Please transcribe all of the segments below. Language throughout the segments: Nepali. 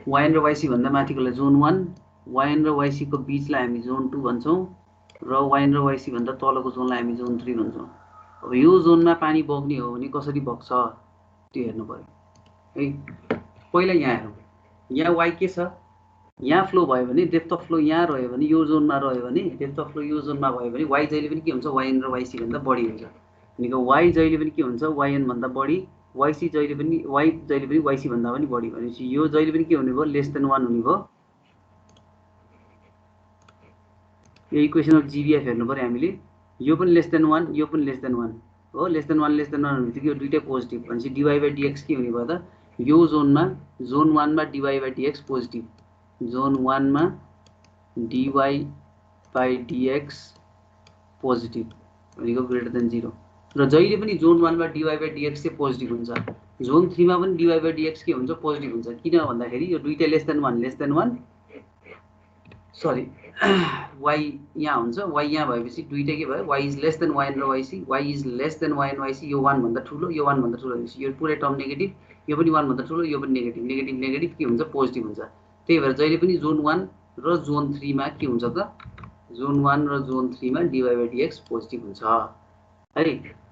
YN र YC भन्दा माथिकोलाई जोन 1, YN र YC को बीचलाई हामी जोन 2 भन्छौं र YN र YC भन्दा तलको जोनलाई हामी जोन 3 भन्छौं। अब यो जोनमा पानी बग्ने हो भने कसरी बग्छ त्यो हेर्नु पर्यो है। पहिला यहाँ हेरौँ, यहाँ Y के छ, यहाँ फ्लो भयो भने डेप्थ अफ फ्लो यहाँ रह्यो भने यो जोनमा रह्यो भने डेप्थ अफ फ्लो यो जोनमा भयो भने Y जहिले पनि के हुन्छ, YN र YC भन्दा बढी हुन्छ। भनेको Y जहिले पनि के हुन्छ, YN भन्दा बढी, YC जहिले पनि Y जहिले पनि YC भन्दा पनि बढी भनेपछि यो जहिले पनि के हुने भयो, लेस देन 1 हुने भयो। यो इक्वेसन अफ GBF हेर्नु पर्यो हामीले, यो पनि लेस देन 1, यो पनि लेस देन 1 हो। लेस देन 1 भनेपछि यो दुईटै पोजिटिभ भनेपछि dy/dx के हुने भयो त, यो जोनमा जोन 1 मा dy/dx पोजिटिभ, जोन 1 मा dy/dx पोजिटिभ भनेको ग्रेटर देन 0 र जहिले पनि जोन 1 मा dy/dx चाहिँ पोजिटिभ हुन्छ। जोन 3 मा पनि dy/dx के हुन्छ, पोजिटिभ हुन्छ। किन भन्दाखेरि यो दुईटै लेस देन 1 सरी y यहाँ हुन्छ, y यहाँ भएपछि दुईटै के भयो, y is less than YN र YC, y is less than YN YC, यो 1 भन्दा ठुलो, यो 1 भन्दा ठुलो भनेपछि यो पुरै टर्म नेगेटिभ, यो पनि 1 भन्दा ठुलो, यो पनि नेगेटिभ, नेगेटिभ नेगेटिभ के हुन्छ, पोजिटिभ हुन्छ। त्यही भएर जहिले पनि जोन 1 र जोन 3 मा के हुन्छ त, जोन 1 र जोन 3 मा dy/dx पोजिटिभ हुन्छ है।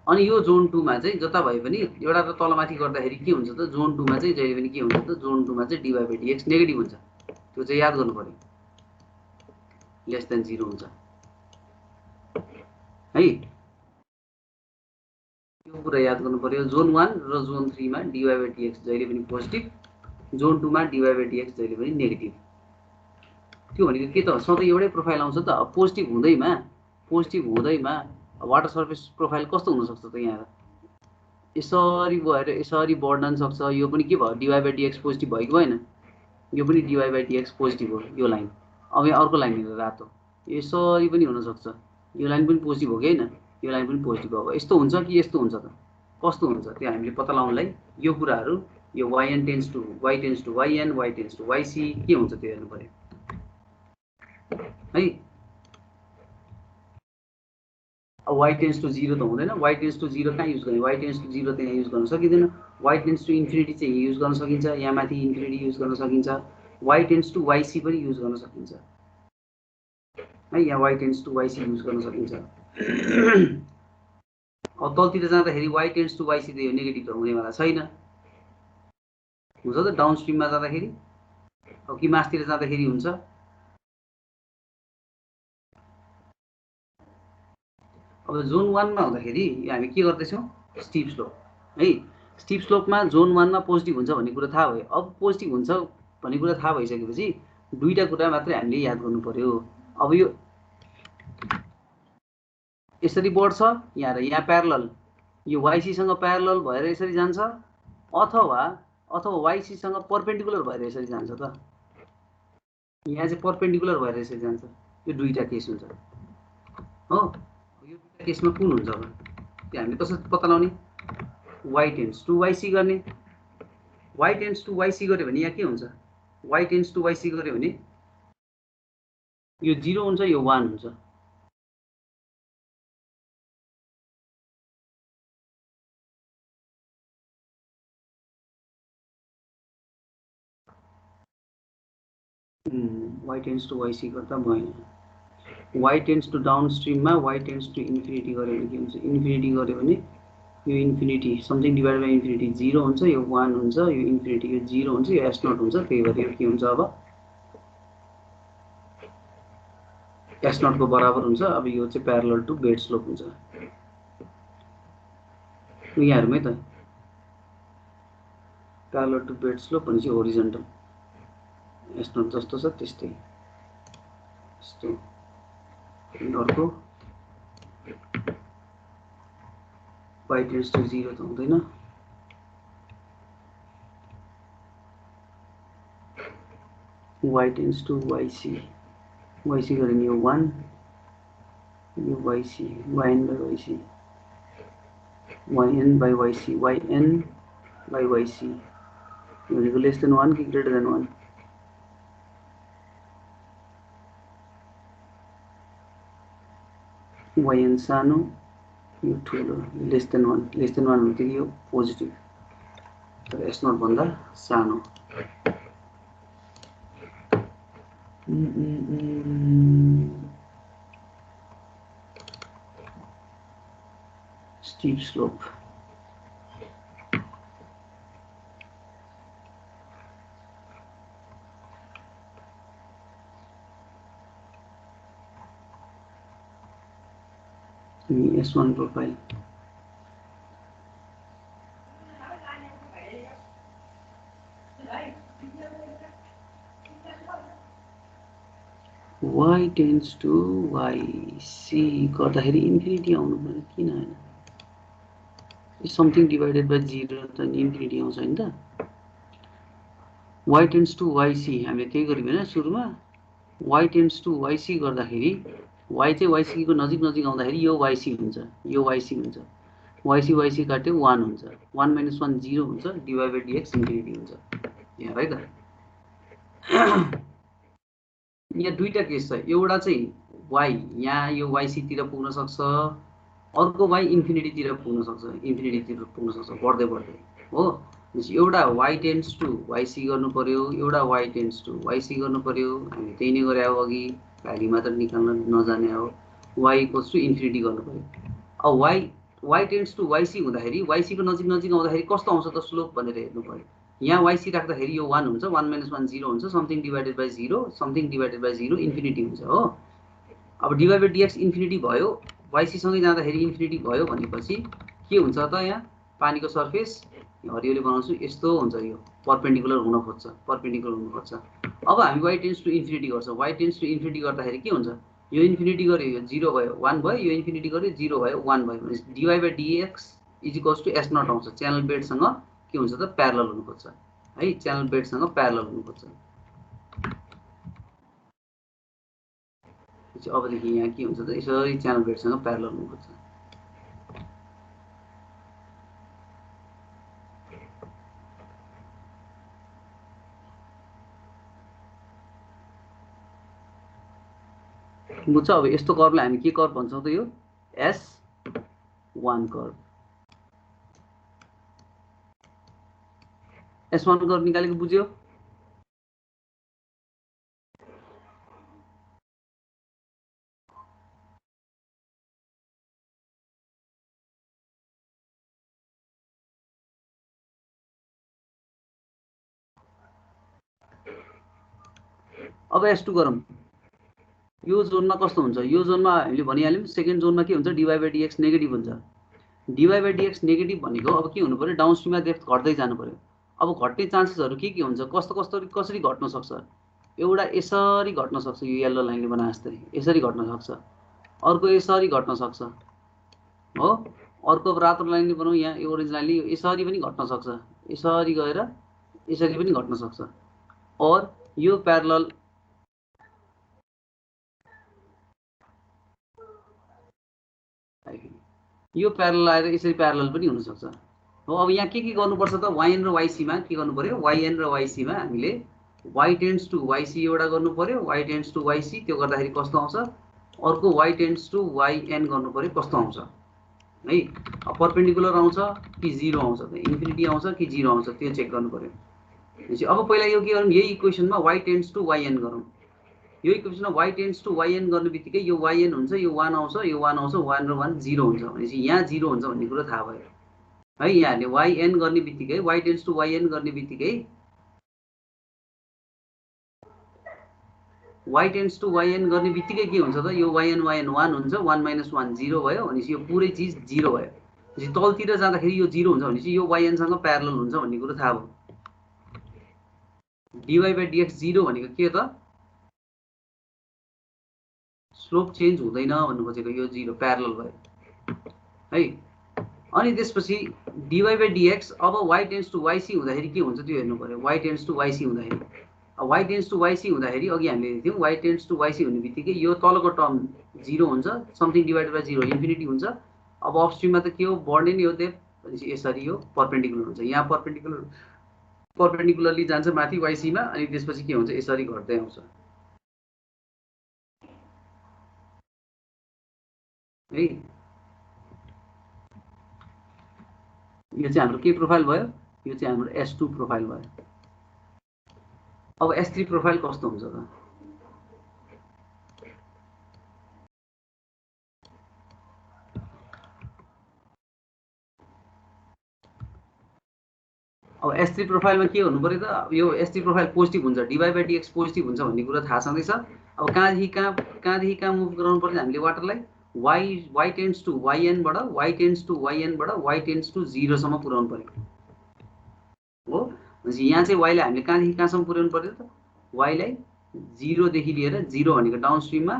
अनि यो जोन 2 मा चाहिँ जता भए पनि एउटा त तलमाथि गर्दाखेरि के हुन्छ त, जोन 2 मा चाहिँ जहिले पनि के हुन्छ त, जोन 2 मा चाहिँ dy/dx नेगेटिभ हुन्छ। त्यो चाहिँ याद गर्नु पर्यो, लेस देन 0 हुन्छ है। यो कुरा याद गर्नु पर्यो, जोन 1 र जोन 3 मा dy/dx जहिले पनि पोजिटिभ, जोन 2 मा dy/dx जहिले पनि नेगेटिभ। त्यो भनेको के त, सधैँ एउटै प्रोफाइल आउँछ त। पोजिटिभ हुँदैमा वाटर सर्फेस प्रोफाइल कस्तो हुनसक्छ त, यहाँ यसरी भएर यसरी बढ्न सक्छ। यो पनि के भयो, dy/dx पोजिटिभ भयो कि भएन, यो पनि dy/dx पोजिटिभ हो यो लाइन। अब यहाँ अर्को लाइन हेरेर रातो यसरी पनि हुनसक्छ, यो लाइन पनि पोजिटिभ हो कि होइन, यो लाइन पनि पोजिटिभ हो। यस्तो हुन्छ कि यस्तो हुन्छ त, कस्तो हुन्छ त्यो हामीले पत्ता लगाउनलाई यो कुराहरू, यो yn tends to y tends to yn, y tends to yc के हुन्छ त्यो हेर्नु पर्यो है। अब y टेन्स टु 0 त हुँदैन, y टेन्स टु 0 कहाँ युज गर्ने, y टेन्स टु 0 त यहाँ युज गर्न सकिँदैन। y टेन्स टु इन्फिनिटी चाहिँ युज गर्न सकिन्छ, यहाँ माथि इन्फिनिटी युज गर्न सकिन्छ। y टेन्स टु yc पनि युज गर्न सकिन्छ है, यहाँ y tends to yc use गर्न सकिन्छ। अब तलतिर जाँदाखेरि y टेन्स टु yc त यो नेगेटिभ त हुनेवाला छैन, हुन्छ त डाउन स्ट्रिममा जाँदाखेरि। अब कि मासतिर जाँदाखेरि हुन्छ। अब जोन 1 मा हुँदाखेरि हामी के गर्दैछौँ, स्टिप स्लोप है। स्टिप स्लोपमा जोन 1 मा पोजिटिभ हुन्छ भन्ने कुरा थाहा भयो। अब पोजिटिभ हुन्छ भन्ने कुरा थाहा भइसकेपछि दुईटा कुरा मात्रै हामीले याद गर्नु पर्यो। अब यो यसरी बढ्छ यहाँ र यहाँ प्यारलल, यो YC सँग प्यारलल भएर यसरी जान्छ, अथवा YC सँग परपेन्डिकुलर भएर यसरी जान्छ त, यहाँ चाहिँ परपेन्डिकुलर भएर यसरी जान्छ। यो दुईटा केस हुन्छ हो। यो दुईटा केसमा कुन हुन्छ अब त्यो हामीले कसरी पत्ता लगाउने, y टेन्स टु yc गर्ने। y टेन्स टु yc गर्यो भने यहाँ के हुन्छ, y टेन्स टु yc गर्यो भने यो 0 हुन्छ, यो 1 हुन्छ। y टेन्स टु yc गर्दा भएन। y टेन्स टु डाउन स्ट्रिममा y टेन्स टु इन्फिनिटी गर्यो भने के हुन्छ, इन्फिनिटी गर्यो भने यो infinity something divide by infinity 0 हुन्छ, यो 1 हुन्छ, यो इन्फिनिटी यो 0 हुन्छ, यो s0 हुन्छ। त्यही भएर यो के हुन्छ, अब s0 को बराबर हुन्छ। अब यो चाहिँ प्यारलल टु बेड स्लोप हुन्छ। यहाँ हेरौँ है त, प्यारलल टु बेड स्लोप भनेपछि होरिजन्टल, s0 जस्तो छ त्यस्तै यस्तो। अर्को y टेन्स टु 0 त हुँदैन, y टेन्स टु yc गऱ्यो भने यो 1, यो yc, yn by yc, yn by yc, yn by yc भनेको लेस देन 1 कि ग्रेटर देन 1, yn सानो यो ठुलो, लेस देन 1 भनेको यो पोजिटिभ तर S0 भन्दा सानो। Steep slope S1 profile y tends to yc गर्दाखेरि इन्फिनिटी आउनु पर्यो किन हैन समथिङ डिवाइडेड बाइ 0 त इन्फिनिटी आउँछ हैन त y tends to yc हामीले त्यही गर्यौं हैन सुरुमा y tends to yc गर्दाखेरि y चाहिँ yc को नजिक नजिक आउँदाखेरि यो yc हुन्छ यो yc हुन्छ yc yc काट्यो 1 हुन्छ 1 - 1 0 हुन्छ dy by dx इन्फिनिटी हुन्छ यहाँ है त यहाँ दुईटा केस छ एउटा चाहिँ y यहाँ यो yc तिर पुग्न सक्छ अर्को y इन्फिनिटी तिर पुग्न सक्छ बढ्दै बढ्दै हो एउटा y tends to yc गर्नु पर्यो एउटा y tends to yc गर्नु पर्यो हामी त्यही नै गरे हो अघि भ्यालु मात्र निकाल्न नजाने हो y इक्वल्स टु इन्फिनिटी गर्नु पर्यो अब y tends to yc हुँदाखेरि yc को नजिक नजिक आउँदाखेरि कस्तो आउँछ त स्लोप भनेर हेर्नु पर्यो यहाँ yc राख्दाखेरि यो 1 हुन्छ 1 - 1 0 हुन्छ something divided by 0 something divided by 0 infinity हुन्छ हो अब dy by dx इन्फिनिटी भयो yc सँगै जाँदाखेरि इन्फिनिटी भयो भनेपछि के हुन्छ त यहाँ पानीको सर्फेस हरियोले बनाउँछु यस्तो हुन्छ यो परपेन्डिकुलर हुन खोज्छ अब हामी y टेन्ड्स टु इन्फिनिटी गर्छौं y टेन्ड्स टु इन्फिनिटी गर्दाखेरि के हुन्छ यो इन्फिनिटी गर्यो यो 0 भयो 1 भयो यो इन्फिनिटी गर्यो 0 भयो 1 भयो भने dy by dx = s0 आउँछ च्यानल बेडसँग के हुन्छ त प्यारलल हुन खोज्छ है च्यानल बेडसँग प्यारलल हुन खोज्छ अबदेखि यहाँ के हुन्छ त यसरी च्यानल बेडसँग प्यारलल हुन खोज्छ बुझ्छ अब यस्तो कर्वलाई हामी के कर्व भन्छौं त यो S1 कर्व S1 कर्व निकालेको बुझ्यो अब S2 गरौँ यो जोनमा कस्तो हुन्छ यो जोनमा हामीले भनिहाल्यौं सेकेन्ड जोनमा के हुन्छ dy by dx नेगेटिभ हुन्छ dy by dx नेगेटिभ भनेको अब के हुनु पर्यो डाउनस्ट्रिममा डेप्थ घट्दै जानु पर्यो अब घट्ने चान्सेसहरु के हुन्छ कसरी घट्न सक्छ एउटा यसरी घट्न सक्छ यो येलो लाइनले बनाए जस्तै यसरी घट्न सक्छ अर्को यसरी घट्न सक्छ हो अर्को रातो लाइनले बनाऊ यहाँ यो ओरेन्ज लाइनले यसरी पनि घट्न सक्छ यसरी गएर यसरी पनि घट्न सक्छ और यो प्यारलल यो प्यारलल आएर यसरी प्यारलल पनि हुन सक्छ हो अब यहाँ के गर्नुपर्छ त yn र yc मा के गर्नु पर्यो yn र yc मा हामीले y tends to yc एउटा गर्नु पर्यो y tends to yc त्यो गर्दाखेरि कस्तो आउँछ अर्को y tends to yn गर्नु पर्यो कस्तो आउँछ है अब परपेन्डिकुलर आउँछ कि 0 आउँछ त इन्फिनिटी आउँछ कि 0 आउँछ त्यो चेक गर्नु पर्यो अब पहिला यो के गरौँ यही इक्वेसनमा y tends to yn गरौँ यो इक्वेसनमा y tends to yn गर्नुबित्तिकै यो yn हुन्छ यो 1 आउँछ यो 1 आउँछ 1 र 1 0 हुन्छ भनेपछि यहाँ 0 हुन्छ भन्ने कुरा थाहा भयो है यहाँले yn गर्ने बित्तिकै y tends to yn गर्ने बित्तिकै y tends to yn गर्ने बित्तिकै के हुन्छ त यो yn 1 हुन्छ 1 - 1 0 भयो भनेपछि यो पुरै चीज 0 भयो भनेपछि तलतिर जाँदाखेरि यो 0 हुन्छ भनेपछि यो yn सँग प्यारलल हुन्छ भन्ने कुरा थाहा भयो dy by dx 0 भनेको के त स्लोप चेन्ज हुँदैन भन्नु खोजेको यो 0 प्यारलल भयो है अनि त्यसपछि dy by dx अब y tends to yc हुँदाखेरि के हुन्छ त्यो हेर्नु पर्यो y tends to yc हुँदाखेरि अब y tends to yc हुँदाखेरि अघि हामीले हेर्थ्यौं y tends to yc हुने बित्तिकै यो तलको टर्म 0 हुन्छ समथिङ डिवाइडेड बाइ 0 इन्फिनिटी हुन्छ अब अपस्ट्रिममा त के हो बढ्ने नै हो डेप्थ भनेपछि यसरी यो परपेन्डिकुलर हुन्छ यहाँ परपेन्डिकुलरली जान्छ माथि yc मा अनि त्यसपछि के हुन्छ यसरी घट्दै आउँछ है यो चाहिँ हाम्रो के प्रोफाइल भयो यो चाहिँ हाम्रो S2 प्रोफाइल भयो। अब S3 प्रोफाइल कस्तो हुन्छ त? अब S3 प्रोफाइलमा के हुनु पर्यो त? यो S3 प्रोफाइल पोजिटिभ हुन्छ, dy/dx पोजिटिभ हुन्छ भन्ने कुरा थाहा छँदैछ। अब कहाँदेखि कहाँ मुभ गराउनु पर्छ हामीले वाटरलाई? y टेन्ड्स टु yn बाट y टेन्ड्स टु 0 सम्म पुर्याउनु पर्यो हो। भनेपछि यहाँ चाहिँ y लाई हामीले कहाँदेखि कहाँसम्म पुर्याउनु पर्यो त? y लाई 0 देखि लिएर 0 भनेको डाउनस्ट्रिममा,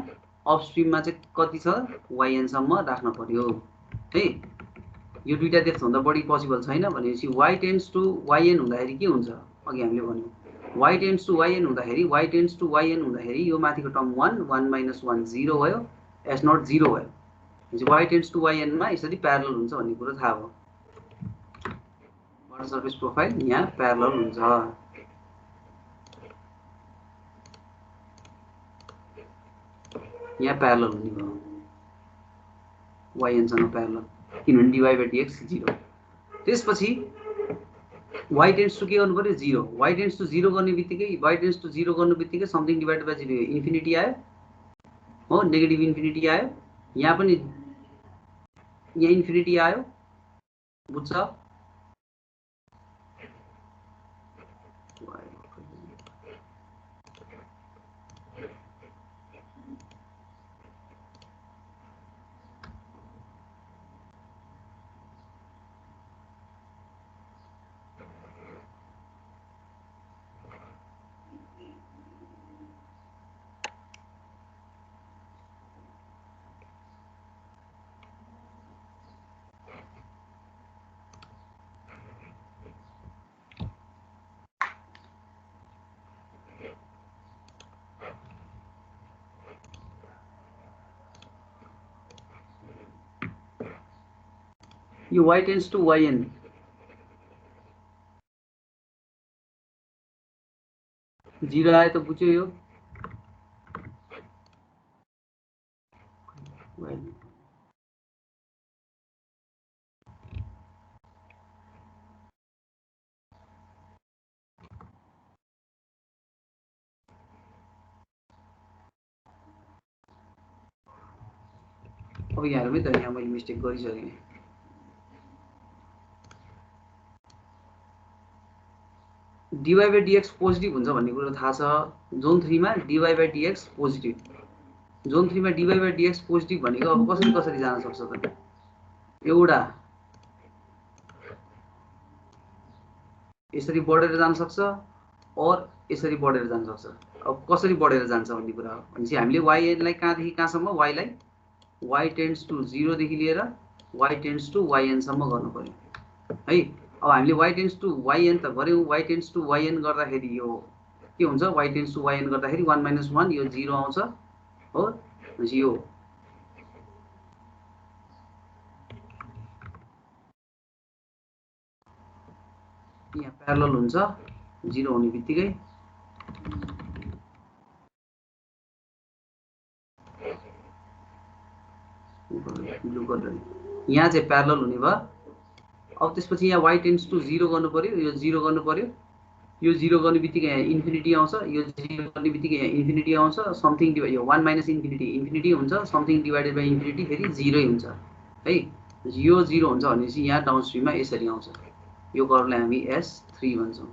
अपस्ट्रिममा चाहिँ कति छ? yn सम्म राख्न पर्यो है। यो दुईटा डेप्थ भन्दा बढी पोसिबल छैन भनेपछि y टेन्ड्स टु yn हुँदाखेरि के हुन्छ? अघि हामीले भन्यौँ y टेन्ड्स टु yn हुँदाखेरि यो माथिको टर्म 1 1 - 1 0 भयो, s नट 0 भयो। y टेन्ड्स टु yn मा यसरी प्यारलल हुन्छ भन्ने कुरा थाहा भयो। वाटर सर्फेस प्रोफाइल यहाँ प्यारलल हुन्छ। यहाँ प्यारलल हुने भयो yn सँग प्यारलल, किनभने dy/dx 0। त्यसपछि y टेन्ड्स टु के गर्नु पर्यो? 0। y टेन्ड्स टु 0 गर्ने बित्तिकै समथिङ डिभाइडेड बाइ 0 इन्फिनिटी आयो हो, नेगेटिभ इन्फिनिटी आयो। यहाँ पनि यहाँ इन्फिनिटी आयो, बुझ्छ? यो y टेन्ड्स टु yn 0 आयो त बुझ्यो यो। अब यहाँ हेरौँ है त, यहाँ मैले मिस्टेक गरिसकेँ। dy/dx पोजिटिभ हुन्छ भन्ने कुरा थाहा छ। जोन 3 मा dy/dx पोजिटिभ, जोन 3 मा dy/dx पोजिटिभ भनेको अब कसरी जान सक्छ त? एउटा यसरी बढेर जान सक्छ और यसरी बढेर जान सक्छ। अब कसरी बढेर जान्छ भन्ने कुरा हो। भनेपछि हामीले yn लाई कहाँदेखि कहाँसम्म? y लाई y टेन्ड्स टु 0 देखि लिएर y टेन्ड्स टु yn सम्म गर्नु पर्यो है। अब हामीले y टेन्ड्स टु yn त गर्यौँ। y टेन्ड्स टु yn गर्दाखेरि यो के हुन्छ? y टेन्ड्स टु yn गर्दाखेरि 1 - 1 यो 0 आउँछ हो। भनेपछि यो यहाँ प्यारलल हुन्छ 0 हुने बित्तिकै। ब्लू कलर यहाँ चाहिँ प्यारलल हुने भयो। अब त्यसपछि यहाँ y टेन्ड्स टु 0 गर्नु पर्यो, यो 0 गर्नु पर्यो। यो 0 गर्ने बित्तिकै यहाँ इन्फिनिटी आउँछ, यो 0 गर्ने बित्तिकै यहाँ इन्फिनिटी आउँछ। समथिङ डिभाइड, यो 1 - इन्फिनिटी हुन्छ, समथिङ डिभाइडेड बाइ इन्फिनिटी फेरि 0 हुन्छ है। यो 0 हुन्छ भनेपछि यहाँ डाउनस्ट्रिममा यसरी आउँछ। यो कर्वलाई हामी S3 भन्छौँ।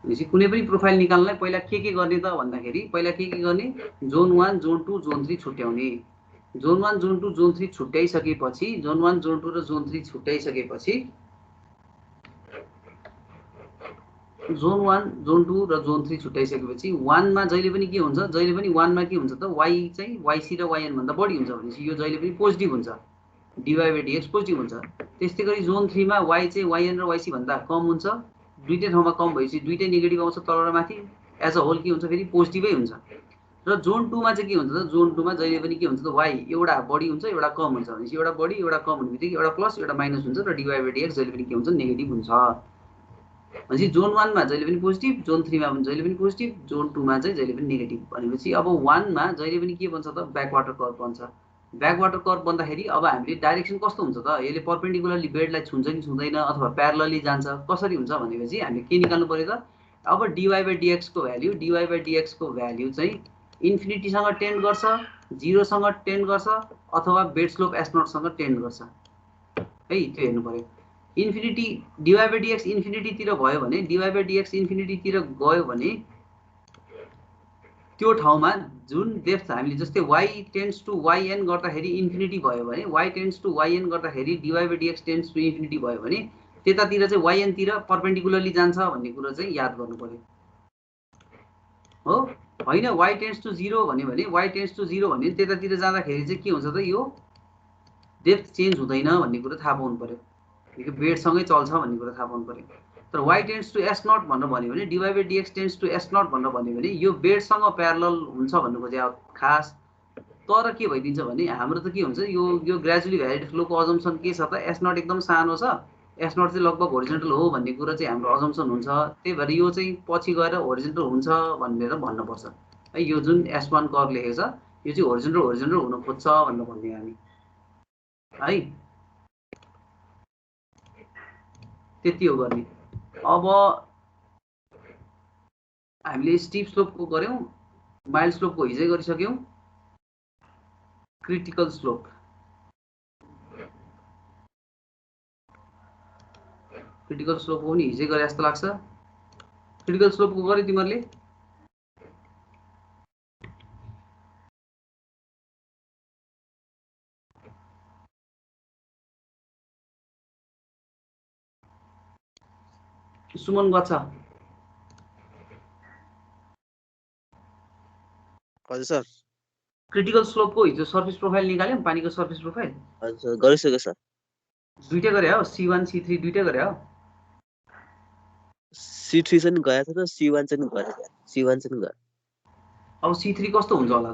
भनेपछि कुनै पनि प्रोफाइल निकाल्नलाई पहिला के गर्ने त भन्दाखेरि, पहिला के गर्ने? जोन 1, जोन 2, जोन 3 छुट्याउने। जोन 1, जोन 2, जोन 3 छुट्याइसकेपछि, जोन 1, जोन 2 र जोन 3 छुट्याइसकेपछि जोन 1, जोन 2 र जोन 3 छुट्याइसकेपछि 1 मा जहिले पनि के हुन्छ? जहिले पनि 1 मा के हुन्छ त? y चाहिँ yc र yn भन्दा बढी हुन्छ भनेपछि यो जहिले पनि पोजिटिभ हुन्छ, dy/dx पोजिटिभ हुन्छ। त्यस्तै गरी जोन 3 मा y चाहिँ yn र yc भन्दा कम हुन्छ। दुईटै ठाउँमा कम भएपछि दुईटै नेगेटिभ आउँछ तल र माथि, एज अ होल के हुन्छ? फेरि पोजिटिभै हुन्छ। र जोन 2 मा चाहिँ के हुन्छ त? जोन 2 मा जहिले पनि के हुन्छ त? y एउटा बढी हुन्छ, एउटा कम हुन्छ। भनेपछि एउटा बढी एउटा कम हुने बित्तिकै एउटा प्लस एउटा माइनस हुन्छ र dy/dx जहिले पनि के हुन्छ? नेगेटिभ हुन्छ। भनेपछि जोन 1 मा जहिले पनि पोजिटिभ, जोन 3 मा पनि जहिले पनि पोजिटिभ, जोन 2 मा चाहिँ जहिले पनि नेगेटिभ। भनेपछि अब 1 मा जहिले पनि के बन्छ त? ब्याकवाटर कर्भ बन्छ। ब्याकवाटर कर्भ बन्दाखेरि अब हामीले डाइरेक्सन कस्तो हुन्छ त, यसले पर्पेन्डिकुलरली बेडलाई छुन्छ कि छुँदैन अथवा प्यारलली जान्छ, कसरी हुन्छ भनेपछि हामीले के निकाल्नु पर्यो त, अब dy/dx को भ्याल्यु dy/dx को भ्याल्यु चाहिँ इन्फिनिटीसँग टेन्ड गर्छ, 0 सँग टेन्ड गर्छ अथवा बेड स्लोप s0 सँग टेन्ड गर्छ है, त्यो हेर्नु पर्यो। इन्फिनिटी dy/dx इन्फिनिटीतिर भयो भने, dy/dx इन्फिनिटीतिर गयो भने त्यो ठाउँमा जुन डेप्थ हामीले जस्तै y टेन्ड्स टु yn गर्दाखेरि इन्फिनिटी भयो भने, y टेन्ड्स टु yn गर्दाखेरि dy/dx टेन्ड्स टु इन्फिनिटी भयो भने त्यतातिर चाहिँ yn तिर पर्पेन्डिकुलरली जान्छ भन्ने कुरा चाहिँ याद गर्नु पर्यो हो। होइन y टेन्ड्स टु 0 भन्यो भने, y टेन्ड्स टु 0 भने त्यतातिर जाँदाखेरि चाहिँ के हुन्छ त, यो डेप्थ चेन्ज हुँदैन भन्ने कुरा थाहा पाउनु पर्यो, यो बेडसँगै चल्छ भन्ने कुरा थाहा पाउनु पर्यो। तर y टेन्ड्स टु s0 भनेर भन्यो भने, dy/dx टेन्ड्स टु s0 भनेर भन्यो भने यो बेडसँग प्यारलल हुन्छ भन्नु खोजे खास। तर के भइदिन्छ भने हाम्रो त के हुन्छ, यो ग्रेजुअली भ्यालिड फ्लोको अजम्पसन के छ त, s0 एकदम सानो छ, s0 चाहिँ लगभग होरिजोन्टल हो भन्ने कुरा चाहिँ हाम्रो अजम्पसन हुन्छ। त्यही भएर यो चाहिँ पछि गएर होरिजोन्टल हुन्छ भनेर भन्नुपर्छ है। यो जुन s1 कर्भ लेखेको छ यो चाहिँ होरिजोन्टल हुन खोज्छ भनेर भन्ने हामी है, त्यति हो गर्ने। अब हामीले स्टीप स्लोपको गर्यौं, माइल्ड स्लोपको हिजै गरिसक्यौं, क्रिटिकल स्लोप पनि हिजै गरे जस्तो लाग्छ। क्रिटिकल स्लोपको गर्यो तिमीहरूले? सुमन बच्चा हजुर सर। क्रिटिकल स्लोपको हिजो सर्फेस प्रोफाइल निकाल्यौं, पानीको सर्फेस प्रोफाइल। हजुर गरिसके सर। दुईटा गरे हो, C1 C3 दुईटा गरे हो। C3 चाहिँ गएको छ त, C1 चाहिँ गएको, C1 चाहिँ गयो। अब C3 कस्तो हुन्छ होला त,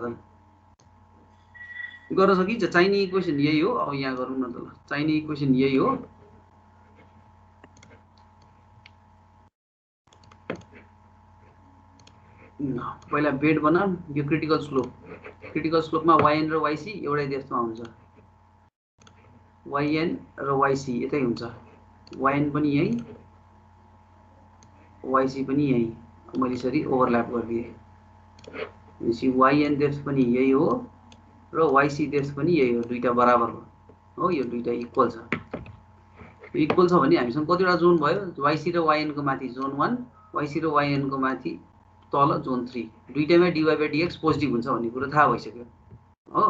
गर्न सकिन्छ? चाहिने इक्वेसन यही हो। अब यहाँ गरौँ न त, चाहिने इक्वेसन यही हो। पहिला बेड बनाऊ, यो क्रिटिकल स्लोपमा yn र yc एउटै डेप्थमा हुन्छ, yn र yc यतै हुन्छ, yn पनि यही yc पनि यही, मैले यसरी ओभरल्याप गरिदिएँ। yn डेप्थ पनि यही हो र yc डेप्थ पनि यही हो, दुईटा बराबर हो, यो दुईटा इक्वल छ। इक्वल छ भने हामीसँग कतिवटा जोन भयो, yc र yn को माथि जोन 1, yc र yn को माथि तल जोन 3, दुईटैमा dy/dx पोजिटिभ हुन्छ भन्ने कुरा थाहा भइसक्यो हो,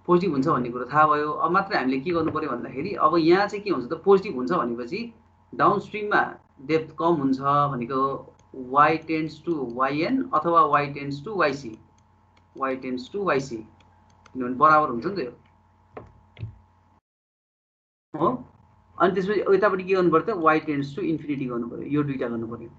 पोजिटिभ हुन्छ भन्ने कुरा थाहा भयो। अब मात्र हामीले के गर्नु पर्यो भन्दाखेरि, अब यहाँ चाहिँ के हुन्छ त, पोजिटिभ हुन्छ भनेपछि डाउनस्ट्रिममा डेप्थ कम हुन्छ भनेको y टेन्ड्स टु yn अथवा y टेन्ड्स टु yc, किनभने बराबर हुन्छ नि त यो हो। अनि त्यसपछि यतापट्टि के गर्नु पर्यो त, y टेन्ड्स टु इन्फिनिटी गर्नु पर्यो, यो दुईटा गर्नु पर्यो।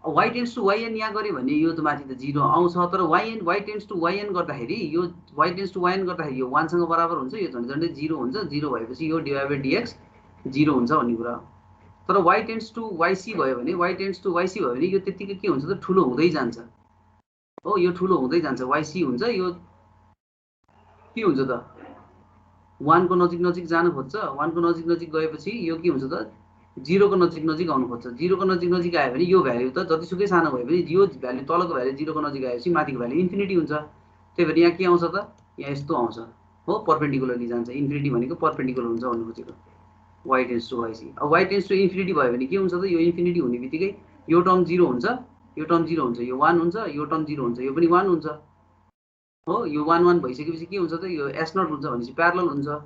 y टेन्ड्स टु yn यहाँ गऱ्यो भने यो त माथि त 0 आउँछ, तर y टेन्ड्स टु yn गर्दाखेरि यो y टेन्ड्स टु yn गर्दाखेरि यो 1 सँग बराबर हुन्छ, यो झन्डै 0 हुन्छ, 0 भएपछि यो dy/dx 0 हुन्छ भन्ने कुरा। तर y टेन्ड्स टु yc भयो भने, यो त्यतिकै के हुन्छ त, ठुलो हुँदै जान्छ हो, यो ठुलो हुँदै जान्छ, yc हुन्छ, यो के हुन्छ त, 1 को नजिक जानु खोज्छ, 1 को नजिक गएपछि यो के हुन्छ त, 0 को नजिक आउनु खोज्छ। 0 को नजिक आयो भने यो भ्यालु त जतिसुकै सानो भयो भने यो भ्यालु तलको भ्यालु 0 को नजिक आएपछि माथिको भ्यालु इन्फिनिटी हुन्छ। त्यही भएर यहाँ के आउँछ त, यहाँ यस्तो आउँछ हो, पर्पेन्डिकुलरली जान्छ, इन्फिनिटी भनेको पर्पेन्डिकुलर हुन्छ भन्नु खोजेको, y टेन्ड्स टु yc। अब y टेन्ड्स टु इन्फिनिटी भयो भने के हुन्छ त, यो इन्फिनिटी हुने बित्तिकै यो टर्म 0 हुन्छ, यो टर्म 0 हुन्छ, यो 1 हुन्छ, यो टर्म 0 हुन्छ, यो पनि 1 हुन्छ हो। यो 1 1 भइसकेपछि के हुन्छ त, यो s0 हुन्छ भनेपछि प्यारलल हुन्छ,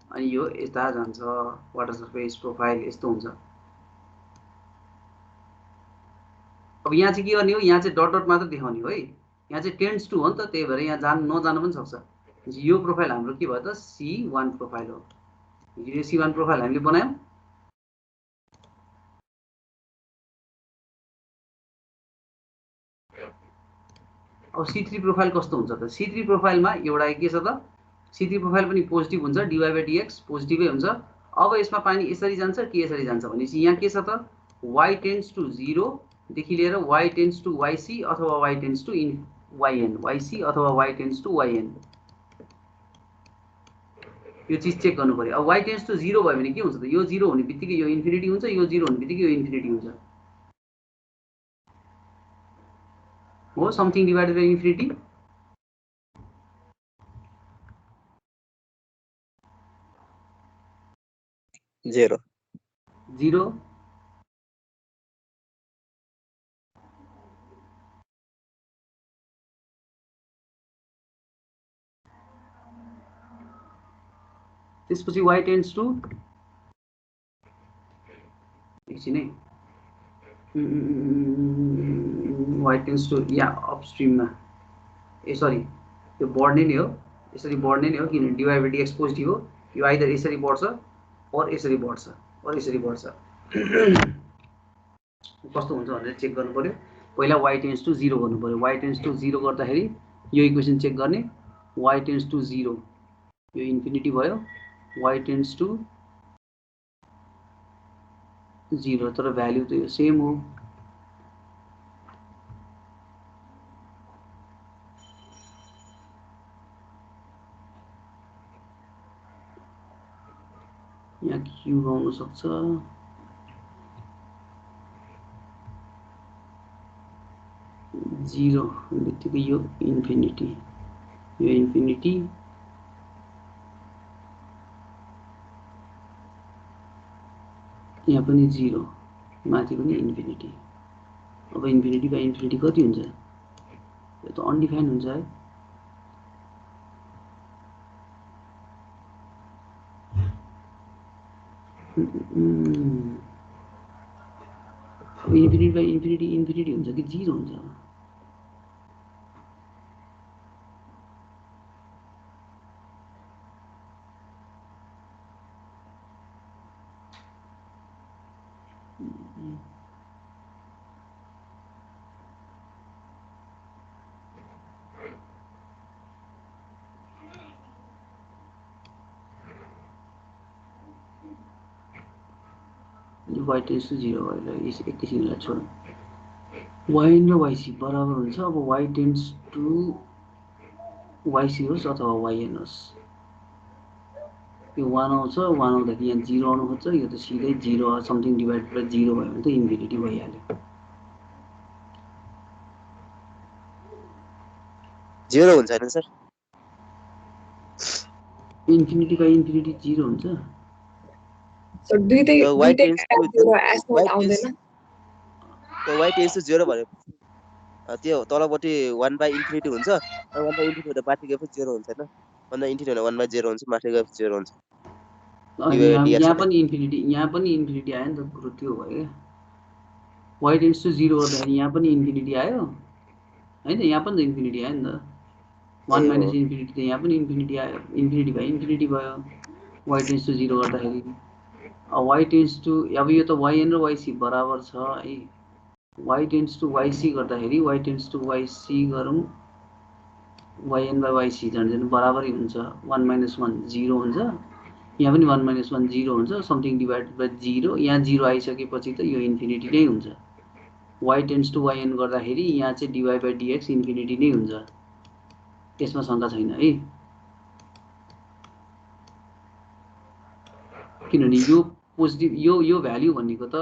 अनि यो यता जान्छ, वाटर सर्फेस प्रोफाइल यस्तो हुन्छ। अब यहाँ चाहिँ के गर्ने हो, यहाँ चाहिँ डट डट मात्र देखाउने हो है, यहाँ चाहिँ टेन्ड्स टु हो नि त, त्यही भएर यहाँ नजानु पनि सक्छ। यो प्रोफाइल हाम्रो के भयो त, C1 प्रोफाइल हो। यो C1 प्रोफाइल हामीले बनायौं। अब C3 प्रोफाइल कस्तो हुन्छ त, C3 प्रोफाइलमा एउटा के छ त, C3 प्रोफाइल पनि पोजिटिभ हुन्छ, dy/dx पोजिटिभै हुन्छ। अब यसमा पानी यसरी जान्छ कि यसरी जान्छ भनेपछि यहाँ के छ त, y टेन्ड्स टु 0 देखि लिएर y टेन्ड्स टु yc अथवा y tends to yn, yc अथवा y टेन्ड्स टु yn यो चीज चेक गर्नु पर्यो। अब y टेन्ड्स टु 0 भयो भने के हुन्छ त? यो 0 हुने बित्तिकै यो इन्फिनिटी हुन्छ, यो 0 हुने बित्तिकै यो इन्फिनिटी हुन्छ। हो something divided by infinity. Zero त्यसपछि y टेन्ड्स टु एकछिन है, y टेन्ड्स टु यहाँ अपस्ट्रिममा ए सरी यो बढ्ने नै हो, यसरी बढ्ने नै हो किनभने डिवाई बाई डिएक्स पोजिटिभ हो। यो आइदर यसरी बढ्छ और यसरी बढ्छ और यसरी बढ्छ। कस्तो हुन्छ भनेर चेक गर्नु पर्यो। पहिला y टेन्ड्स टु 0 गर्नु पर्यो। y टेन्ड्स टु 0 गर्दाखेरि यो इक्वेसन चेक गर्ने, y टेन्ड्स टु 0 यो इन्फिनिटी भयो, y टेन्ड्स टु 0 तर भ्याल्यु त यो सेम हो। यहाँ क्यु आउन सक्छ, जीरो बित्तिकै यो इन्फिनिटी यहाँ पनि 0 माथि पनि इन्फिनिटी। अब इन्फिनिटी बाई इन्फिनिटी कति हुन्छ? यो त अनडिफाइन हुन्छ है। इन्फिनिटी बाई इन्फिनिटी हुन्छ कि 0 हुन्छ? y टेन्ड्स टु 0 भयो। एकैछिनलाई छोड, yn र yc बराबर हुन्छ। अब y टेन्ड्स टु yc होस् अथवा yn होस्, यो 1 आउँछ, 1 आउँदाखेरि यहाँ 0 आउनु खोज्छ, यो त सिधै 0 समथिङ डिभाइडेड बाइ 0 भयो भने त इन्फिनिटी भइहाल्यो। 0 हुन्छ हैन सर? इन्फिनिटी बाइ इन्फिनिटी 0 हुन्छ। So दुईटै y टेन्ड्स टु एस्मोट आउँदैन। त्यो y टेन्ड्स टु 0 भनेपछि त्यो तलपट्टि 1 बाइ इन्फिनिटी हुन्छ, 1 बाइ इन्फिनिटी हुँदा माथि गएपछि 0 हुन्छ हैन? 1 बाइ इन्फिनिटी हुँदा 1 बाइ 0 हुन्छ, माथि गएपछि 0 हुन्छ। यहाँ पनि इन्फिनिटी आयो नि त, कुरो त्यो भयो क्या। y टेन्ड्स टु 0 गर्दाखेरि यहाँ पनि इन्फिनिटी आयो हैन? यहाँ पनि त इन्फिनिटी आयो नि त। 1 माइनस इन्फिनिटी त यहाँ पनि इन्फिनिटी आयो, इन्फिनिटी बाइ इन्फिनिटी भयो y टेन्ड्स टु 0 गर्दाखेरि। अब y टेन्ड्स टु, अब यो त yn र yc बराबर छ है। y टेन्ड्स टु yc गर्दाखेरि y टेन्ड्स टु yc गरौँ, yn बाइ yc झन् बराबरै हुन्छ। 1 माइनस 1 0 हुन्छ, यहाँ पनि 1 माइनस 1 0 हुन्छ, समथिङ डिभाइडेड बाइ 0। यहाँ 0 आइसकेपछि त यो इन्फिनिटी नै हुन्छ। y टेन्ड्स टु yn गर्दाखेरि यहाँ चाहिँ डिवाई बाइ डिएक्स इन्फिनिटी नै हुन्छ, त्यसमा शङ्का छैन है। किनभने यो पोजिटिभ यो भ्याल्यु भनेको त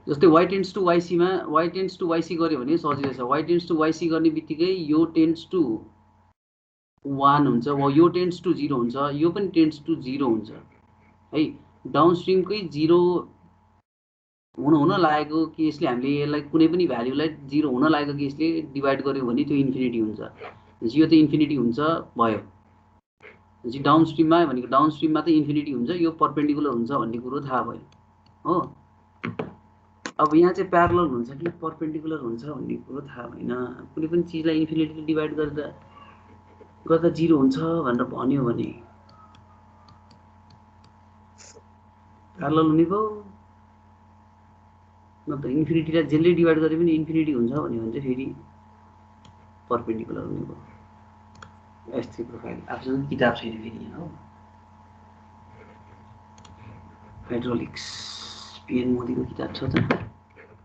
जस्तै y टेन्ड्स टु yc मा y टेन्ड्स टु yc गर्यो भने सजिलो छ। y टेन्ड्स टु yc गर्ने बित्तिकै यो टेन्ड्स टु 1 हुन्छ, यो टेन्ड्स टु 0 हुन्छ, यो पनि टेन्ड्स टु 0 हुन्छ है। डाउनस्ट्रिमकै 0 हुन लागेको केसले हामीले यसलाई कुनै पनि भ्याल्युलाई 0 हुन लागेको केसले डिभाइड गर्यो भने त्यो इन्फिनिटी हुन्छ। यो त इन्फिनिटी हुन्छ भयो। डाउनस्ट्रिममा भनेको डाउनस्ट्रिममा त इन्फिनिटी हुन्छ, यो परपेन्डिकुलर हुन्छ भन्ने कुरो थाहा भयो हो। अब यहाँ चाहिँ प्यारलल हुन्छ कि परपेन्डिकुलर हुन्छ भन्ने कुरो थाहा भएन। कुनै पनि चिजलाई इन्फिनिटीले डिभाइड गर्दा 0 हुन्छ भनेर भन्यो भने प्यारलल हुने भयो, नत्र इन्फिनिटीलाई जसले डिभाइड गरे पनि इन्फिनिटी हुन्छ भन्यो भने चाहिँ फेरि परपेन्डिकुलर हुने भयो। S3 प्रोफाइल आफूसँग किताब छैन फेरि यहाँ हो। हाइड्रोलिक्स पिएन मोदीको किताब छ त,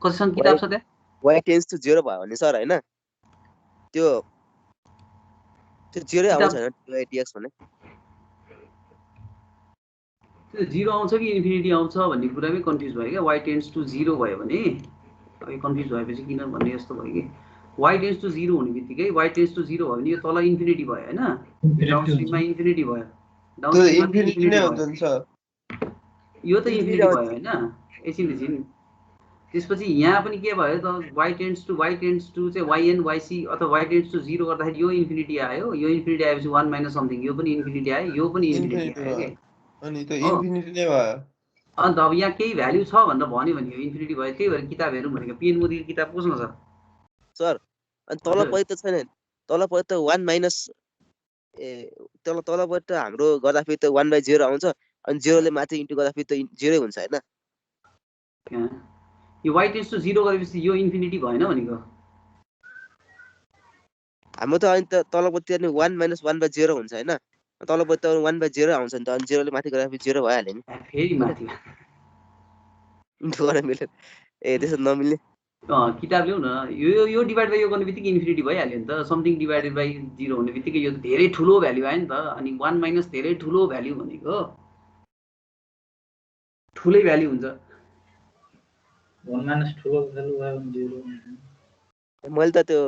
कतिसँग किताब छ त्यहाँ? y टेन्स टु 0 भयो भने सर हैन त्यो 0 आउँछ हैन dy dx भने त्यो 0 आउँछ कि इन्फिनिटी आउँछ भन्ने कुरामै कन्फ्युज भयो क्या y टेन्स टु 0 भयो भने अब कन्फ्युज भएपछि किन भन्ने जस्तो भयो कि y टेन्स टु 0 हुने बित्तिकै y टेन्स टु 0 भयो भने यो तल इन्फिनिटी भयो हैन डाउनस्ट्रिममा इन्फिनिटी भयो डाउनस्ट्रिममा इन्फिनिटी भयो यो त इन्फिनिटी भयो हैन एकछिन त्यसपछि यहाँ पनि के भयो त y टेन्स टु चाहिँ yn yc अथवा y टेन्स टु 0 गर्दाखेरि यो इन्फिनिटी आयो यो इन्फिनिटी आएपछि 1 माइनस समथिङ यो पनि इन्फिनिटी आयो यो पनि इन्फिनिटी आयो के अनि त इन्फिनिटी नै भयो अन्त अब यहाँ केही भ्यालु छ भनेर भन्यो भने यो इन्फिनिटी भयो त्यही भएर किताब हेरौँ भनेको पिएन मोदीको किताब कोसँग छ सर अनि तलपट्टि त छैन तलपट्टि त 1 माइनस तलपट्टि त हाम्रो गर्दाखेरि त 1/0 आउँछ अनि 0 ले माथि इन्टु गर्दाखेरि त 0 हुन्छ हैन यो y टेन्स टु 0 गरेपछि यो इन्फिनिटी भएन भनेको हाम्रो त अनि त तलपट्टि अनि 1 - 1/0 हुन्छ हैन तलपट्टि त 1/0 आउँछ नि त अनि 0 ले माथि गर्दाखेरि 0 भइहाल्यो नि फेरि माथि इन्टु गर्न मिल्यो ए त्यसो नमिल्ने किताब ल्याउ न यो डिभाइड बाइ यो गर्ने बित्तिकै इन्फिनिटी भइहाल्यो नि त समथिङ डिभाइडेड बाइ 0 हुने बित्तिकै यो धेरै ठुलो भ्यालु आयो नि त अनि 1 माइनस धेरै ठुलो भ्यालु भनेको ठुलै भ्यालु हुन्छ 1 माइनस ठुलो भ्यालु भयो भने 0 हुन्छ मैले त त्यो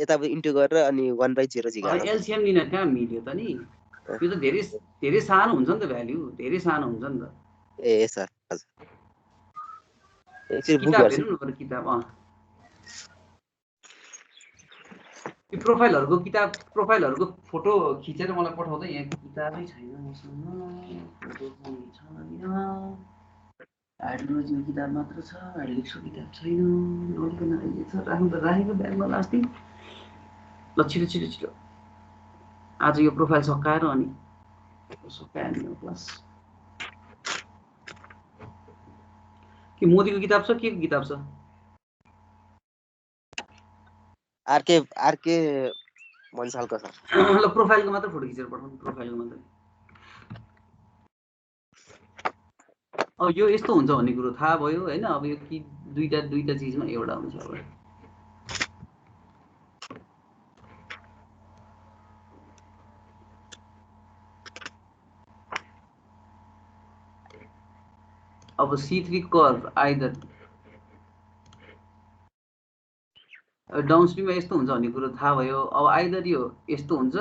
यताबाट इन्टु गरेर अनि 1/0 झिकाल्नु एलसीएम लिन कहाँ मिल्यो त नि यो त धेरै सानो हुन्छ नि त भ्यालु धेरै सानो हुन्छ नि त ए सर हजुर एकचोटि बुक किताब गर्छु हेर्नु न किताब यो प्रोफाइलहरुको फोटो खिचेर मलाई पठाउँदै यहाँ किताबै छैन मसँग फोटो पनि छैन हाइड्रोलोजीको किताब मात्र छ हाइड्रोलिक्सको किताब छैन नलिकन आइदिएछ राखेको ब्यागमा लास्ट दिन ल छिटो आज यो प्रोफाइल सकाएर अनि सकाएर क्लास कि मोदीको किताब छ के किताब छ आरके भन्सालको छ ल प्रोफाइलको मात्र फोटो खिचेर पठाउनु प्रोफाइलको मात्र अब यो यस्तो हुन्छ भन्ने कुरो थाहा भयो हैन अब यो कि दुईटा चीजमा एउटा हुन्छ अब C3 कर्व आइदर डाउनस्ट्रिममा यस्तो हुन्छ भन्ने कुरो थाहा भयो अब आइदर यो यस्तो हुन्छ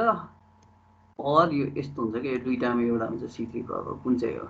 अर यो यस्तो हुन्छ के दुईटामा एउटा हुन्छ C3 कर्व कुन चाहिँ हो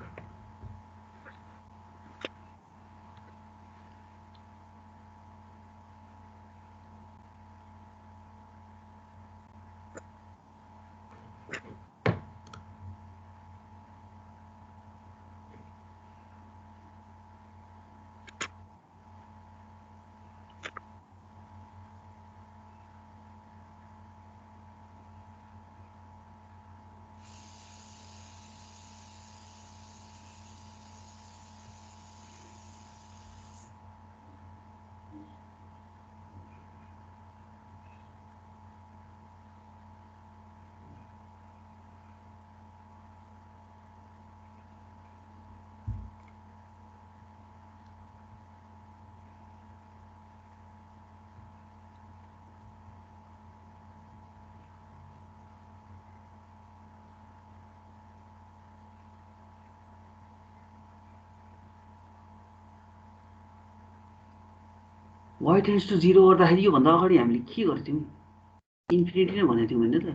y टेन्स टु 0 गर्दाखेरि यो भन्दा अगाडि हामीले के गर्थ्यौं इन्फिनिटी नै भनेको थियौं हैन त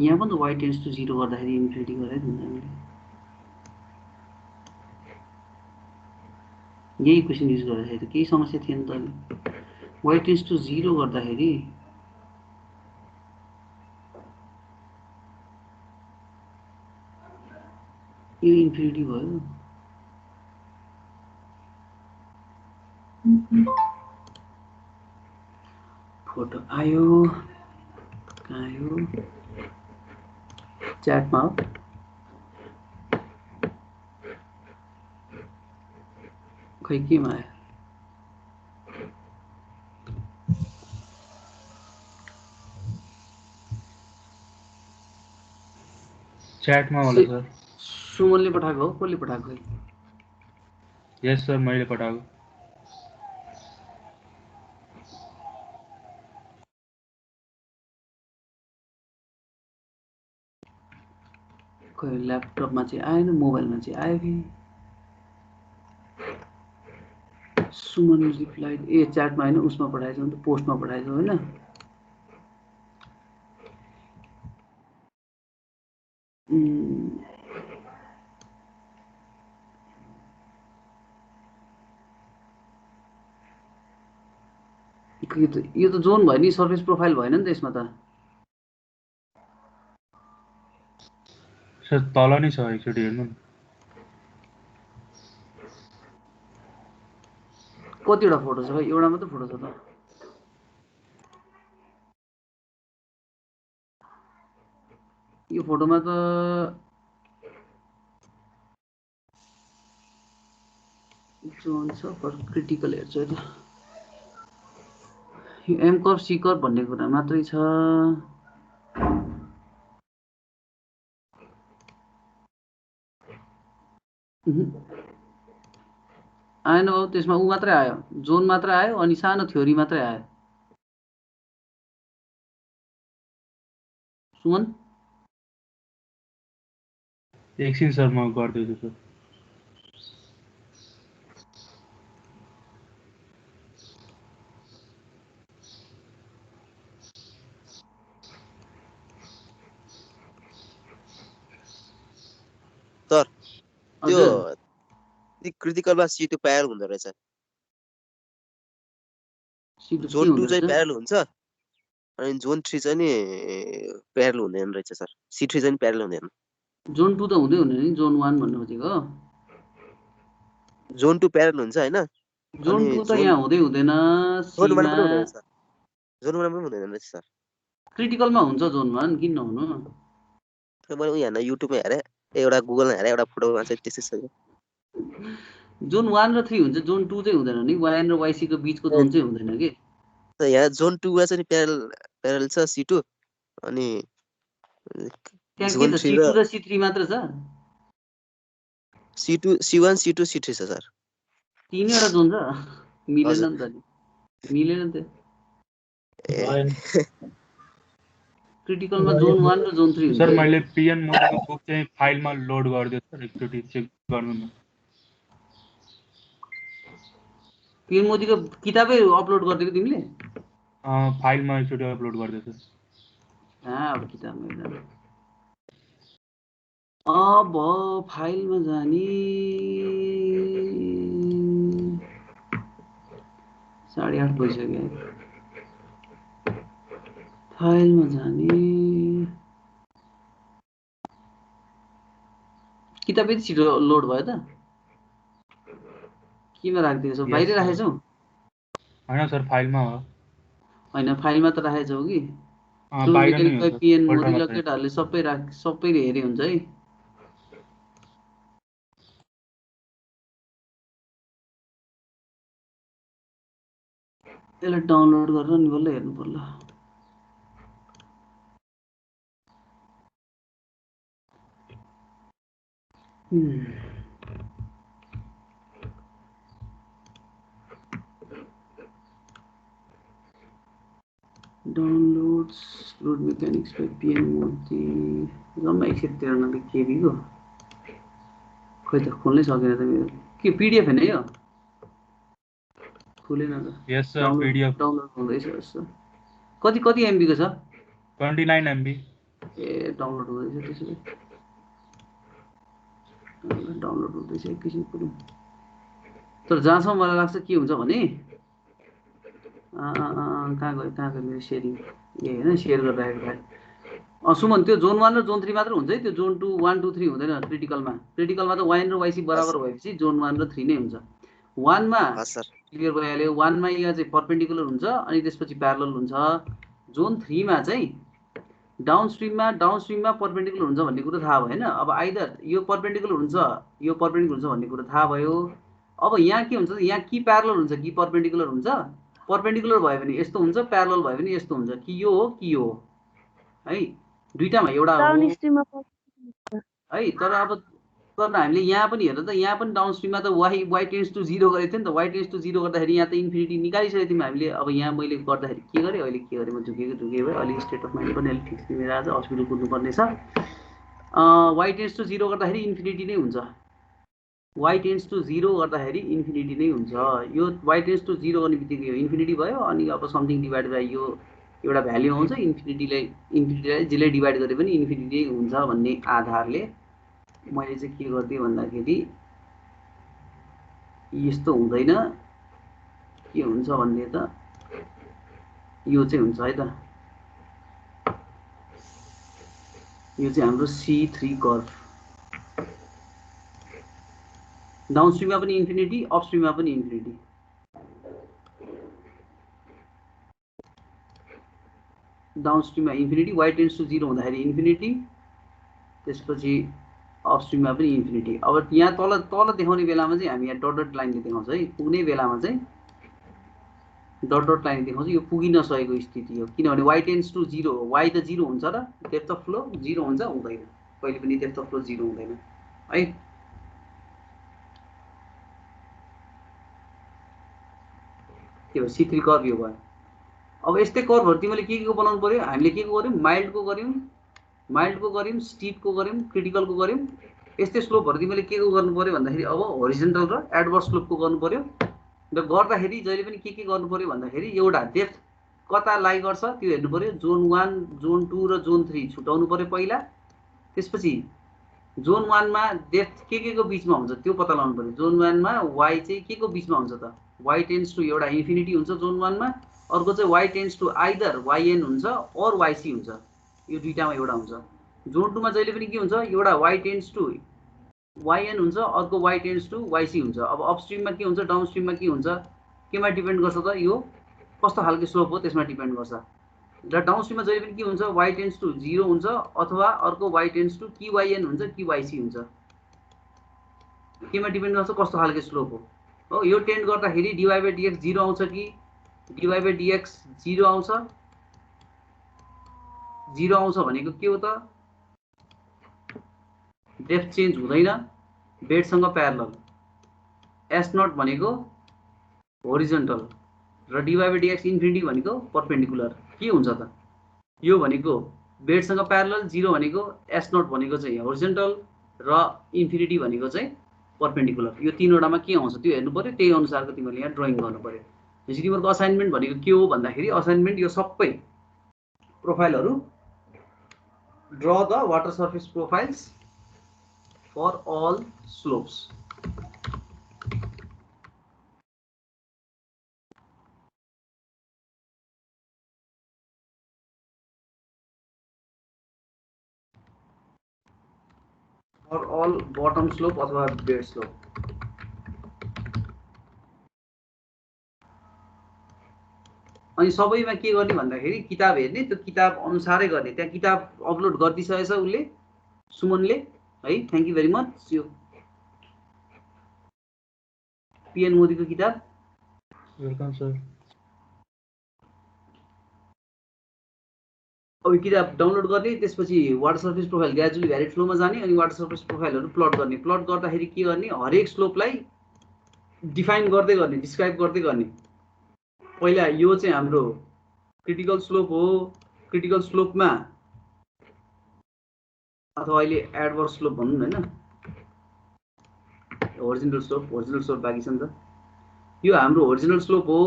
यहाँ पनि त y टेन्स टु 0 गर्दाखेरि इन्फिनिटी गरेको थियौं हामीले यही क्वेशन युज गर्दाखेरि त केही समस्या थिएन त y टेन्स टु 0 गर्दाखेरि यो इन्फिनिटी भयो फोटो आयो कहाँ आयो च्याटमा हो खै केमा आयो च्याटमा होला सर सुमनले पठाएको हो कसले पठाएको है यस सर मैले पठाएको खै ल्यापटपमा चाहिँ आएन, मोबाइलमा चाहिँ आयो कि सुमन रिप्लाई च्याटमा होइन उसमा पठाएछ नि त, पोस्टमा पठाएछ होइन। यो त जोन भयो नि, सर्फेस प्रोफाइल भएन नि त यसमा त। सर तल नै छ एकचोटि हेर्नु न। कतिवटा फोटो छ? एउटा मात्रै फोटो छ त। यो फोटोमा त जोन छ, पर क्रिटिकल हेर्छु है त। यो एमकप सिकर भन्ने कुरा मात्रै छ। आएन बाबु, त्यसमा ऊ मात्रै आयो, जोन मात्रै आयो, अनि सानो थ्योरी मात्रै आयो। सुमन एकछिन सर म गर्दैछु सर। सर त्यो हजुर क्रिटिकलमा C2 प्यारल हुँदो रहेछ। सिटु के जोन 2 हुँदो चाहिँ रहेछ? प्यारल हुन्छ अनि जोन 3 चाहिँ नि प्यारल हुँदैन रहेछ सर। C3 चाहिँ प्यारल हुँदैन। जोन 2 त हुँदै हुँदैन नि, जोन 1 भन्नु खोजेको। जोन 2 प्यारल हुन्छ हैन? जोन 2 त यहाँ हुँदै हुँदैन। जोन 1 सीमा पनि हुँदैन सर। जोन 1 पनि हुँदैन रहेछ सर। क्रिटिकलमा हुन्छ जोन 1, किन नहुनु? मैले उही हेर्न युट्युबमा हेरेँ, एउटा गुगलमा हेरेँ, एउटा फोटोमा चाहिँ त्यस्तै छ। जोन 1 र 3 हुन्छ, जोन 2 चाहिँ हुँदैन नि। YN र YC को बीचको जोन चाहिँ हुँदैन कि। यहाँ जोन 2 मा चाहिँ प्यारल छ C2 अनि त्यहाँ के जोन त 3 C2 र C3 मात्र छ? C1 C2 C3 छ सर। तीनैवटा जोन छ? मिलेन हजुर। नि त नि। मिलेन नि त। क्रिटिकलमा जोन 1 र जोन 3 सर हुन्छ। मैले पिएन मोडीको बुक चाहिँ फाइलमा लोड गरिदियो सर, एकचोटि चेक गर्नु न। पीएम मोदीको किताबै अपलोड गरिदिएको तिमीले? फाइलमा एकचोटि अपलोड गरिदियो सर। अब किताबमा हेर्दा अब फाइलमा जाने 8:30 भइसक्यो। फाइलमा जाने किताब यति छिटो लोड भयो त? किमा राखिदिएको छौ? बाहिरै राखेछौ? होइन सर फाइलमा हो। होइन फाइलमा त राखेछौ कि? बाहिर नै हो खै सर, पिएन मोदी फोल्डरमा ल चाहिँ। केटाहरूले सबैले हेरे हुन्छ है। यसलाई डाउनलोड गरेर नि बल्ल हेर्नु पर्ला। Downloads fluid mechanics by P N Modi जम्मा 193 KB को। खै त खोल्नै सकेन त मेरो। के PDF हैन यो? खुलेन त। यस सर, PDF डाउनलोड हुँदैछ यसो। कति MB को छ? 29 MB। ए डाउनलोड हुँदैछ त्यसो भए। डाउनलोड हुँदैछ एकैछिन पुरै। तर जहाँसम्म मलाई लाग्छ के हुन्छ भने कहाँ गयो मेरो सेयरिङ? ए होइन सेयर गरेर राखेको फाइल। सुमन त्यो जोन 1 र जोन 3 मात्र हुन्छ है, त्यो जोन 2 1 2 3 हुँदैन क्रिटिकलमा। क्रिटिकलमा त YN र YC बराबर भएपछि जोन 1 र 3 नै हुन्छ। 1 मा क्लियर भइहाल्यो। 1 मा यहाँ चाहिँ परपेन्डिकुलर हुन्छ अनि त्यसपछि प्यारलल हुन्छ। जोन 3 मा चाहिँ डाउनस्ट्रिममा परपेन्डिकुलर हुन्छ भन्ने कुरा थाहा भएन। अब आइदर यो परपेन्डिकुलर हुन्छ, यो परपेन्डिकुलर हुन्छ भन्ने कुरा थाहा भयो। अब यहाँ के हुन्छ? यहाँ कि प्यारलल हुन्छ कि परपेन्डिकुलर हुन्छ। परपेन्डिकुलर भयो भने यस्तो हुन्छ, प्यारलल भयो भने यस्तो हुन्छ। कि यो हो कि यो हो है, दुईटामा एउटा हो है। तर अब हामीले यहाँ पनि हेर त, यहाँ पनि डाउनस्ट्रिममा त y टेन्ड्स टु 0 गरेको थियो नि त। y टेन्ड्स टु 0 गर्दाखेरि यहाँ त इन्फिनिटी निकालिसकेको थियौँ हामीले। अब यहाँ मैले गर्दाखेरि के गरेँ, अहिले के गरेँ म झुकेको भए। अहिले स्टेट अफ माइन्ड पनि अलिक ठिक छ, मेरो आज हस्पिटल कुद्नुपर्ने छ। y टेन्स टु 0 गर्दाखेरि इन्फिनिटी नै हुन्छ y टेन्स टु 0 गर्दाखेरि इन्फिनिटी नै हुन्छ यो y टेन्स टु 0 गर्ने बित्तिकै यो इन्फिनिटी भयो अनि अब समथिङ डिभाइड बाइ यो एउटा भ्याल्यु आउँछ इन्फिनिटीलाई जसले डिभाइड गरे पनि इन्फिनिटी हुन्छ भन्ने आधारले मैले चाहिँ के गर्दिएँ भन्दाखेरि यस्तो हुँदैन के हुन्छ भन्ने त यो चाहिँ हुन्छ है त यो चाहिँ हाम्रो C3 कर्भ डाउनस्ट्रिममा पनि इन्फिनिटी अपस्ट्रिममा पनि इन्फिनिटी डाउनस्ट्रिममा इन्फिनिटी y टेन्स टु 0 हुँदाखेरि इन्फिनिटी त्यसपछि अपस्ट्रिममा पनि इन्फिनिटी अब यहाँ तल तल देखाउने बेलामा चाहिँ हामी यहाँ डट डट लाइनले देखाउँछ है पुग्ने बेलामा चाहिँ डट डट लाइन देखाउँछ यो पुगि नसकेको स्थिति हो किनभने y टेन्स टु 0 y त 0 हुन्छ र डेप्थ अफ फ्लो 0 हुन्छ हुँदैन कहिले पनि डेप्थ अफ फ्लो 0 हुँदैन है त्यो C3 कर्भ यो भयो अब यस्तै कर्भहरु तिमीले के को बनाउनु पर्यो हामीले के को गर्यौं माइल्डको गर्यौं स्टीपको गर्यौं क्रिटिकलको गर्यौं यस्तै स्लोपहरु तिमीले के को गर्नु पर्यो भन्दाखेरि अब होरिजन्टल र एडभर्स स्लोपको गर्नु पर्यो र गर्दाखेरि जहिले पनि के गर्नु पर्यो भन्दाखेरि एउटा डेप्थ कता लाई गर्छ त्यो हेर्नु पर्यो जोन 1 जोन 2 र जोन 3 छुटाउनु पर्यो पहिला त्यसपछि जोन 1 मा डेप्थ के को बीचमा हुन्छ त्यो पत्ता लगाउनु पर्यो जोन 1 मा y चाहिँ के को बीचमा हुन्छ त y टेन्स टु एउटा इन्फिनिटी हुन्छ जोन 1 मा अर्को चाहिँ y tends to either yn हुन्छ अर yc हुन्छ यो दुईटामा एउटा हुन्छ जोन 2 मा जहिले पनि के हुन्छ एउटा y टेन्स टु yn हुन्छ अर्को y टेन्स टु yc हुन्छ अब अपस्ट्रिममा के हुन्छ डाउनस्ट्रिममा के हुन्छ केमा डिपेन्ड गर्छ त यो कस्तो खालको स्लोप हो त्यसमा डिपेन्ड गर्छ र डाउनस्ट्रिममा जहिले पनि के हुन्छ y टेन्स टु 0 हुन्छ अथवा अर्को y टेन्स टु qyn हुन्छ qyc हुन्छ केमा डिपेन्ड गर्छ कस्तो खालको स्लोप हो यो टेन्ड गर्दाखेरि dy/dx 0 आउँछ कि dy/dx 0 आउँछ 0 आउँछ भनेको के हो त डेप्थ चेन्ज हुँदैन बेडसँग प्यारलल s0 भनेको होरिजन्टल र dy/dx इन्फिनिटी भनेको परपेन्डिकुलर के हुन्छ त यो भनेको बेडसँग प्यारलल 0 भनेको s0 भनेको चाहिँ होरिजन्टल र इन्फिनिटी भनेको चाहिँ परपेन्डिकुलर यो तीनवटामा के आउँछ त्यो हेर्नु पर्यो त्यही अनुसारको तिमीले यहाँ ड्राइङ गर्नु पर्यो जस्तै तिमीहरुको असाइनमेन्ट भनेको के हो भन्दाखेरि असाइनमेन्ट यो सबै प्रोफाइलहरु draw the water surface profiles for all slopes for all bottom slope अथवा bed slope अनि सबैमा के गर्ने भन्दाखेरि किताब हेर्ने त्यो किताब अनुसारै गर्ने त्यहाँ किताब अपलोड गरिदिसकेछ उले सुमनले है थ्यांक यू भेरी मच यो पीएन मोदी को किताब वेलकम सर अब किताब डाउनलोड गर्ने त्यसपछि water surface profile gradually varied फ्लोमा जाने अनि वाटर सर्फेस प्रोफाइलहरु प्लट गर्दाखेरि के गर्ने हरेक स्लोपलाई डिफाइन गर्दै गर्ने डिस्क्राइब गर्दै गर्ने पहिला यो चाहिँ हाम्रो क्रिटिकल स्लोप हो क्रिटिकल स्लोपमा अथवा अहिले एडभर्स स्लोप भन्नु हैन ओरिजिनल स्लोप बाँकी छ नि त यो हाम्रो ओरिजिनल स्लोप हो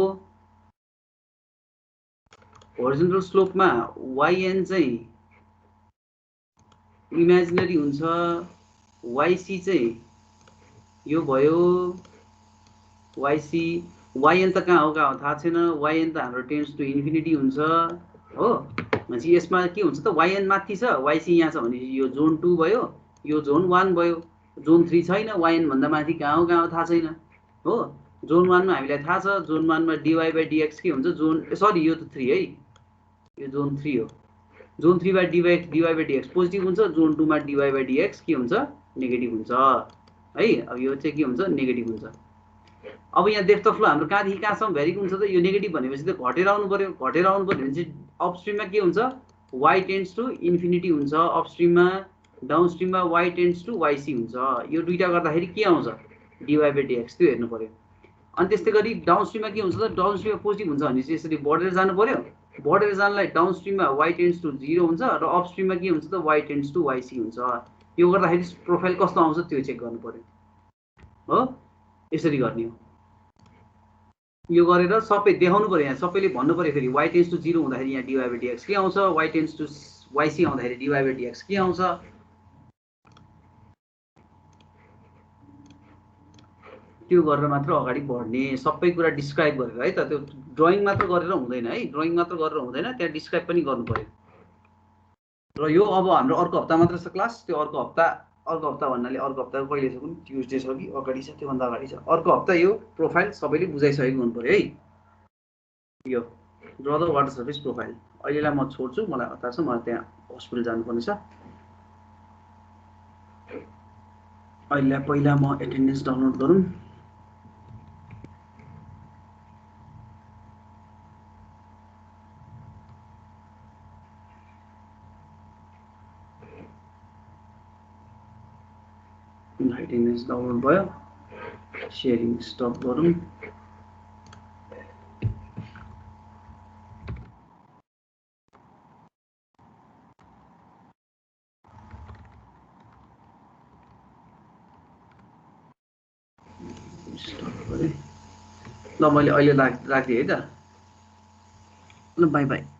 ओरिजिनल स्लोपमा yn चाहिँ इमेजिनरी हुन्छ yc चाहिँ यो भयो yc yn त कहाँ हो थाहा छैन yn त हाम्रो टेन्स टु इन्फिनिटी हुन्छ हो भनेपछि यसमा के हुन्छ त yn माथि छ yc यहाँ छ भने यो जोन 2 भयो यो जोन 1 भयो जोन 3 छैन yn भन्दा माथि कहाँ हो थाहा छैन हो जोन 1 मा हामीलाई थाहा छ जोन 1 मा dy/dx के हुन्छ जोन सरी यो त 3 है यो जोन 3 हो जोन 3 मा dy/dx पोजिटिभ हुन्छ जोन 2 मा dy/dx के हुन्छ नेगेटिभ हुन्छ है अब यो चाहिँ के हुन्छ नेगेटिभ हुन्छ अब यहाँ डेप्थ अफ फ्लो हाम्रो कहाँदेखि कहाँसम्म भ्यारी हुन्छ त यो नेगेटिभ भनेपछि त घटेर आउनु पर्यो भने चाहिँ अपस्ट्रिममा के हुन्छ y टेन्ड्स टु इन्फिनिटी हुन्छ अपस्ट्रिममा डाउनस्ट्रिममा y टेन्ड्स टु yc हुन्छ यो दुईटा गर्दाखेरि के आउँछ dy/dx त्यो हेर्नु पर्यो अनि त्यस्तै गरी डाउनस्ट्रिममा के हुन्छ त डाउनस्ट्रिममा पोजिटिभ हुन्छ भने चाहिँ यसरी बढेर जानु पर्यो बढेर जानलाई डाउनस्ट्रिममा y टेन्ड्स टु 0 हुन्छ र अपस्ट्रिममा के हुन्छ त y टेन्ड्स टु yc हुन्छ यो गर्दाखेरि प्रोफाइल कस्तो आउँछ त्यो चेक गर्नु पर्यो हो यसरी गर्ने हो यो गरेर सबै देखाउनु पर्यो यहाँ सबैले भन्नु पर्यो फेरि y टेन्स टु 0 हुँदाखेरि यहाँ dy/dx के आउँछ y टेन्स टु yc आउँदाखेरि dy/dx के आउँछ त्यो गरेर मात्र अगाडि बढ्ने सबै कुरा डिस्क्राइब गरेर है त त्यो ड्राइङ मात्र गरेर हुँदैन है ड्राइङ मात्र गरेर हुँदैन त्यहाँ डिस्क्राइब पनि गर्नु पर्यो र यो अब हाम्रो अर्को हप्ता मात्र छ क्लास त्यो अर्को हप्ता भन्नाले अर्को हप्ता कहिले छ कुन ट्युजडे छ कि अगाडि छ त्योभन्दा अगाडि छ अर्को हप्ता यो प्रोफाइल सबैले बुझाइसकेको हुनु पर्यो है यो draw the water surface profile अहिलेलाई म छोड्छु मलाई हतार छ मलाई त्यहाँ हस्पिटल जानुपर्ने छ अहिले पहिला म एटेन्डेन्स डाउनलोड गरौँ एटेन्डेन्स डाउनलोड भयो शेयरिङ स्टप गरौँ ल मैले अहिले राखिदिएँ है त ल बाई बाई